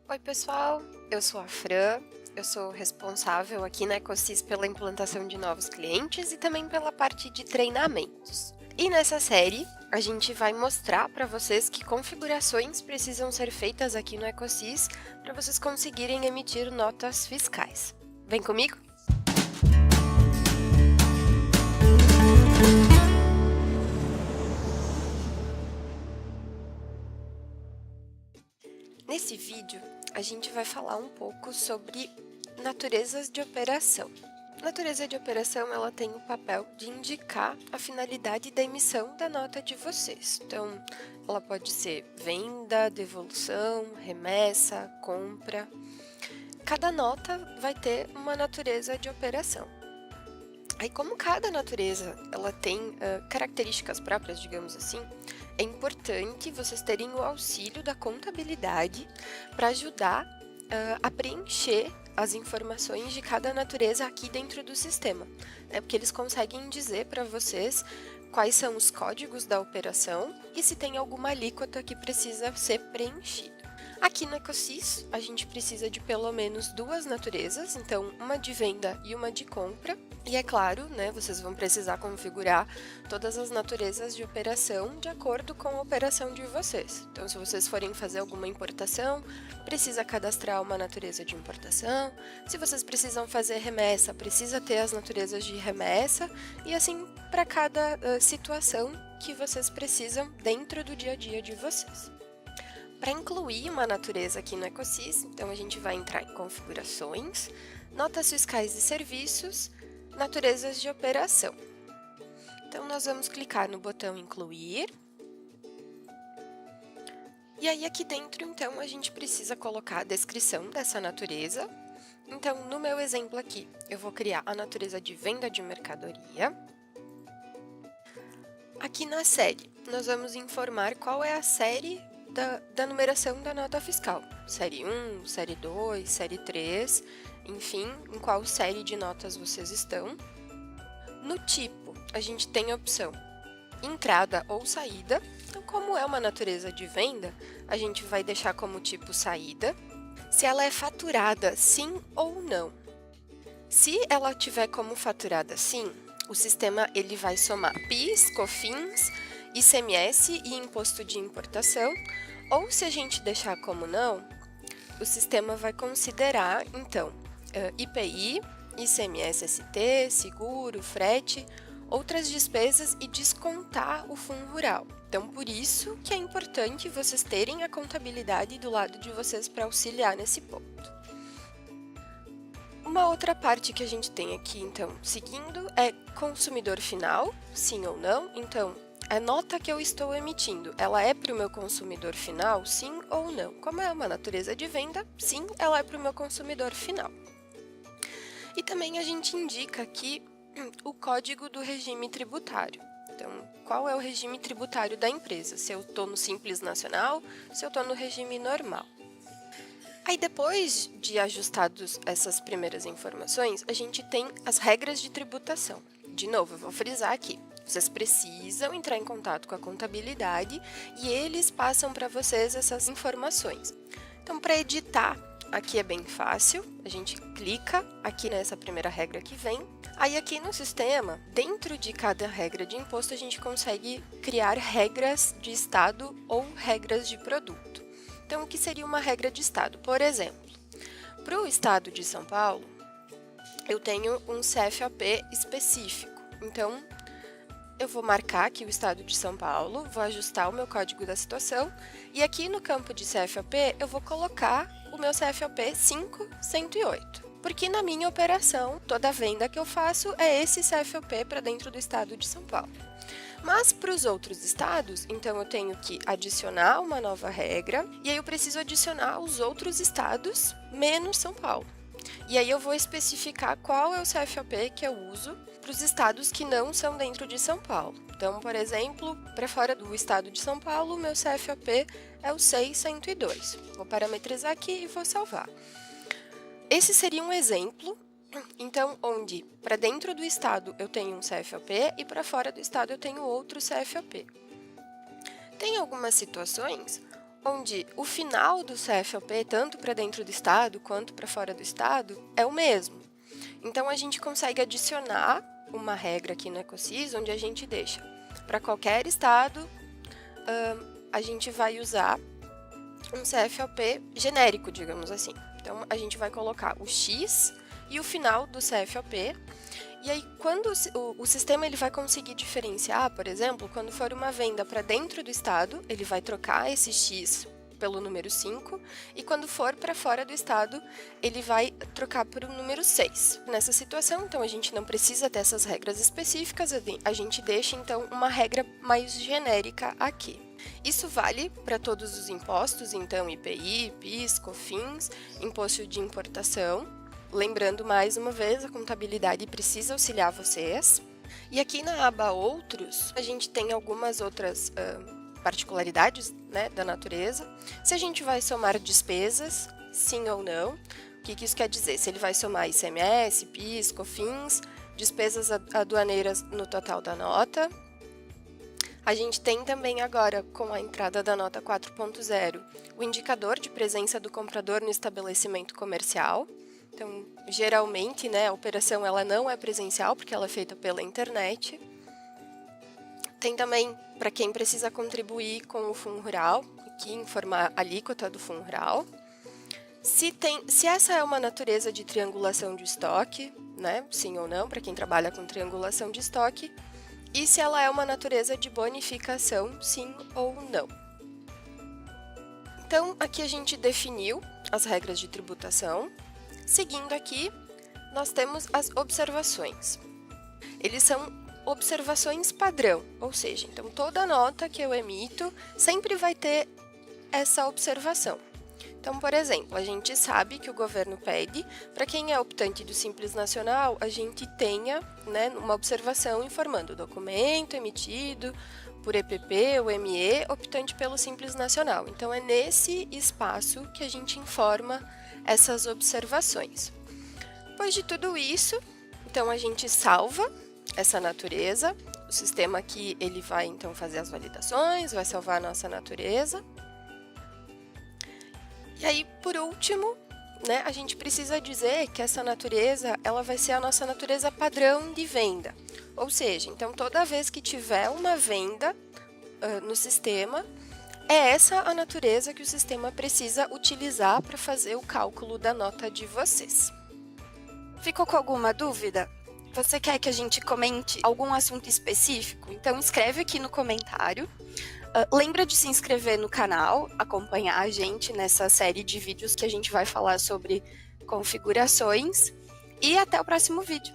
Oi, pessoal, eu sou a Fran, eu sou responsável aqui na Ecosys pela implantação de novos clientes e também pela parte de treinamentos. E nessa série, a gente vai mostrar para vocês que configurações precisam ser feitas aqui no Ecosys para vocês conseguirem emitir notas fiscais. Vem comigo? Nesse vídeo, a gente vai falar um pouco sobre naturezas de operação. Natureza de operação, ela tem o papel de indicar a finalidade da emissão da nota de vocês. Então, ela pode ser venda, devolução, remessa, compra. Cada nota vai ter uma natureza de operação. Aí, como cada natureza ela tem características próprias, digamos assim, é importante vocês terem o auxílio da contabilidade para ajudar a preencher as informações de cada natureza aqui dentro do sistema, né? Porque eles conseguem dizer para vocês quais são os códigos da operação e se tem alguma alíquota que precisa ser preenchida. Aqui no Ecosys, a gente precisa de pelo menos duas naturezas, então uma de venda e uma de compra. E é claro, né, vocês vão precisar configurar todas as naturezas de operação de acordo com a operação de vocês. Então, se vocês forem fazer alguma importação, precisa cadastrar uma natureza de importação. Se vocês precisam fazer remessa, precisa ter as naturezas de remessa. E assim, para cada situação que vocês precisam dentro do dia a dia de vocês. Para incluir uma natureza aqui no Ecosys, então a gente vai entrar em configurações, notas fiscais e serviços, naturezas de operação. Então, nós vamos clicar no botão incluir. E aí, aqui dentro, então, a gente precisa colocar a descrição dessa natureza. Então, no meu exemplo aqui, eu vou criar a natureza de venda de mercadoria. Aqui na série, nós vamos informar qual é a série da numeração da nota fiscal. Série 1, série 2, série 3, enfim, em qual série de notas vocês estão. No tipo, a gente tem a opção entrada ou saída. Então, como é uma natureza de venda, a gente vai deixar como tipo saída. Se ela é faturada sim ou não. Se ela tiver como faturada sim, o sistema ele vai somar PIS, COFINS, ICMS e imposto de importação, ou se a gente deixar como não, o sistema vai considerar, então, IPI, ICMS-ST, seguro, frete, outras despesas e descontar o fundo rural. Então, por isso que é importante vocês terem a contabilidade do lado de vocês para auxiliar nesse ponto. Uma outra parte que a gente tem aqui, então, seguindo, é consumidor final, sim ou não. Então, a nota que eu estou emitindo, ela é para o meu consumidor final, sim ou não? Como é uma natureza de venda, sim, ela é para o meu consumidor final. E também a gente indica aqui o código do regime tributário. Então, qual é o regime tributário da empresa? Se eu estou no Simples Nacional, se eu estou no regime normal. Aí, depois de ajustados essas primeiras informações, a gente tem as regras de tributação. De novo, eu vou frisar aqui. Vocês precisam entrar em contato com a contabilidade e eles passam para vocês essas informações. Então, para editar, aqui é bem fácil. A gente clica aqui nessa primeira regra que vem. Aí, aqui no sistema, dentro de cada regra de imposto, a gente consegue criar regras de estado ou regras de produto. Então, o que seria uma regra de estado? Por exemplo, para o estado de São Paulo, eu tenho um CFOP específico. Então, eu vou marcar aqui o estado de São Paulo, vou ajustar o meu código da situação e aqui no campo de CFOP eu vou colocar o meu CFOP 5108. Porque na minha operação, toda venda que eu faço é esse CFOP para dentro do estado de São Paulo. Mas para os outros estados, então eu tenho que adicionar uma nova regra e aí eu preciso adicionar os outros estados menos São Paulo. E aí eu vou especificar qual é o CFOP que eu uso para os estados que não são dentro de São Paulo. Então, por exemplo, para fora do estado de São Paulo, o meu CFOP é o 6102. Vou parametrizar aqui e vou salvar. Esse seria um exemplo. Então, onde para dentro do estado eu tenho um CFOP e para fora do estado eu tenho outro CFOP. Tem algumas situações onde o final do CFOP, tanto para dentro do estado quanto para fora do estado, é o mesmo. Então, a gente consegue adicionar uma regra aqui no EcoSys, onde a gente deixa para qualquer estado, a gente vai usar um CFOP genérico, digamos assim. Então, a gente vai colocar o X e o final do CFOP. E aí, quando o sistema ele vai conseguir diferenciar, por exemplo, quando for uma venda para dentro do estado, ele vai trocar esse X pelo número 5, e quando for para fora do estado, ele vai trocar por o número 6. Nessa situação, então, a gente não precisa dessas regras específicas, a gente deixa, então, uma regra mais genérica aqui. Isso vale para todos os impostos, então, IPI, PIS, COFINS, imposto de importação. Lembrando, mais uma vez, a contabilidade precisa auxiliar vocês. E aqui na aba Outros, a gente tem algumas outras particularidades, né, da natureza. Se a gente vai somar despesas, sim ou não. O que isso quer dizer? Se ele vai somar ICMS, PIS, COFINS, despesas aduaneiras no total da nota. A gente tem também agora, com a entrada da nota 4.0, o indicador de presença do comprador no estabelecimento comercial. Então, geralmente, né, a operação ela não é presencial, porque ela é feita pela internet. Tem também, para quem precisa contribuir com o Fundo Rural, aqui informar a alíquota do Fundo Rural. Se essa é uma natureza de triangulação de estoque, né, sim ou não, para quem trabalha com triangulação de estoque. E se ela é uma natureza de bonificação, sim ou não. Então, aqui a gente definiu as regras de tributação. Seguindo aqui, nós temos as observações. Eles são observações padrão, ou seja, então toda nota que eu emito sempre vai ter essa observação. Então, por exemplo, a gente sabe que o governo pede, para quem é optante do Simples Nacional, a gente tenha, né, uma observação informando o documento emitido por EPP ou ME, optante pelo Simples Nacional. Então, é nesse espaço que a gente informa essas observações. Depois de tudo isso, então a gente salva essa natureza. O sistema aqui ele vai então fazer as validações, vai salvar a nossa natureza. E aí, por último, né, a gente precisa dizer que essa natureza ela vai ser a nossa natureza padrão de venda. Ou seja, então toda vez que tiver uma venda no sistema, é essa a natureza que o sistema precisa utilizar para fazer o cálculo da nota de vocês. Ficou com alguma dúvida? Você quer que a gente comente algum assunto específico? Então escreve aqui no comentário. Lembra de se inscrever no canal, acompanhar a gente nessa série de vídeos que a gente vai falar sobre configurações. E até o próximo vídeo.